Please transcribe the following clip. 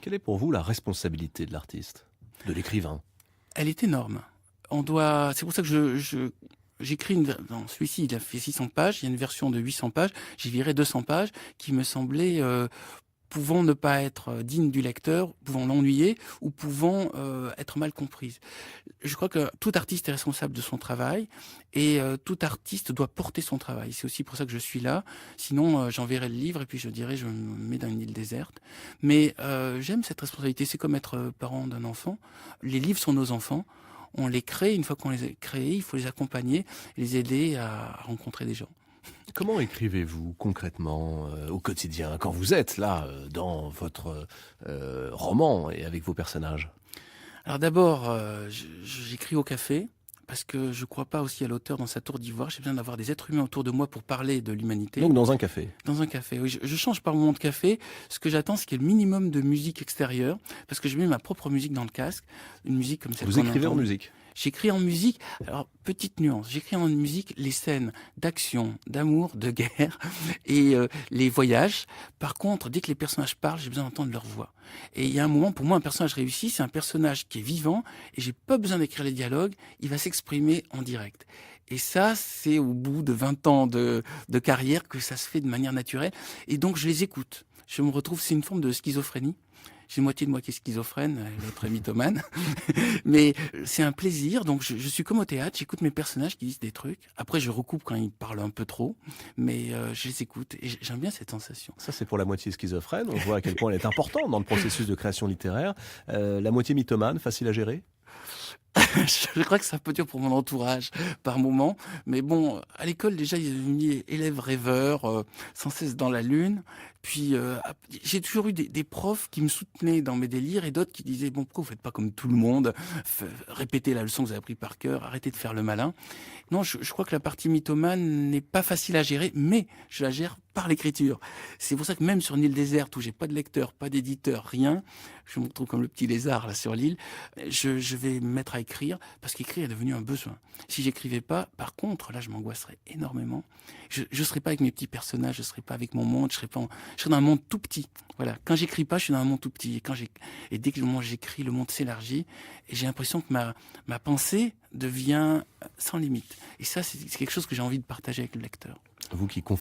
Quelle est pour vous la responsabilité de l'artiste, de l'écrivain? Elle est énorme. C'est pour ça que j'écris dans celui-ci, il a fait 600 pages, il y a une version de 800 pages, j'ai viré 200 pages qui me semblaient pouvant ne pas être dignes du lecteur, pouvant l'ennuyer ou pouvant être mal comprises. Je crois que tout artiste est responsable de son travail et tout artiste doit porter son travail. C'est aussi pour ça que je suis là. Sinon, j'enverrai le livre et puis je dirais je me mets dans une île déserte. Mais j'aime cette responsabilité. C'est comme être parent d'un enfant. Les livres sont nos enfants. On les crée. Une fois qu'on les a créés, il faut les accompagner, les aider à rencontrer des gens. Comment écrivez-vous concrètement au quotidien, quand vous êtes là, dans votre roman et avec vos personnages? Alors d'abord, j'écris au café parce que je ne crois pas aussi à l'auteur dans sa tour d'ivoire. J'ai besoin d'avoir des êtres humains autour de moi pour parler de l'humanité. Donc dans un café. Dans un café, oui. Je change par moment de café. Ce que j'attends, c'est qu'il y ait le minimum de musique extérieure parce que je mets ma propre musique dans le casque. Une musique comme celle Vous qu'on écrivez en entend. musique? J'écris en musique, alors petite nuance, j'écris en musique les scènes d'action, d'amour, de guerre et les voyages. Par contre, dès que les personnages parlent, j'ai besoin d'entendre leur voix. Et il y a un moment, pour moi, un personnage réussi, c'est un personnage qui est vivant et j'ai pas besoin d'écrire les dialogues, il va s'exprimer en direct. Et ça, c'est au bout de 20 ans de carrière que ça se fait de manière naturelle. Et donc, je les écoute. Je me retrouve, c'est une forme de schizophrénie. J'ai une moitié de moi qui est schizophrène, l'autre est mythomane. Mais c'est un plaisir. Donc, je suis comme au théâtre. J'écoute mes personnages qui disent des trucs. Après, je recoupe quand ils parlent un peu trop. Mais je les écoute. Et j'aime bien cette sensation. Ça, c'est pour la moitié schizophrène. On voit à quel point elle est importante dans le processus de création littéraire. La moitié mythomane, facile à gérer? Je crois que c'est un peu dur pour mon entourage par moment. Mais bon, à l'école, déjà, ils ont mis élèves rêveurs, sans cesse dans la lune. Puis, j'ai toujours eu des profs qui me soutenaient dans mes délires et d'autres qui disaient, bon, pourquoi vous faites pas comme tout le monde? Répétez la leçon que vous avez appris par cœur, arrêtez de faire le malin. Non, je crois que la partie mythomane n'est pas facile à gérer, mais je la gère par l'écriture. C'est pour ça que même sur une île déserte où j'ai pas de lecteur, pas d'éditeur, rien, je me retrouve comme le petit lézard là sur l'île, je vais me mettre à écrire parce qu'écrire est devenu un besoin. Si j'écrivais pas, par contre, là, je m'angoisserais énormément. Je serais pas avec mes petits personnages, je serais pas avec mon monde, je serais dans un monde tout petit. Voilà. Quand j'écris pas, je suis dans un monde tout petit. Et dès que j'écris, le monde s'élargit et j'ai l'impression que ma pensée devient sans limite. Et ça, c'est quelque chose que j'ai envie de partager avec le lecteur. Vous qui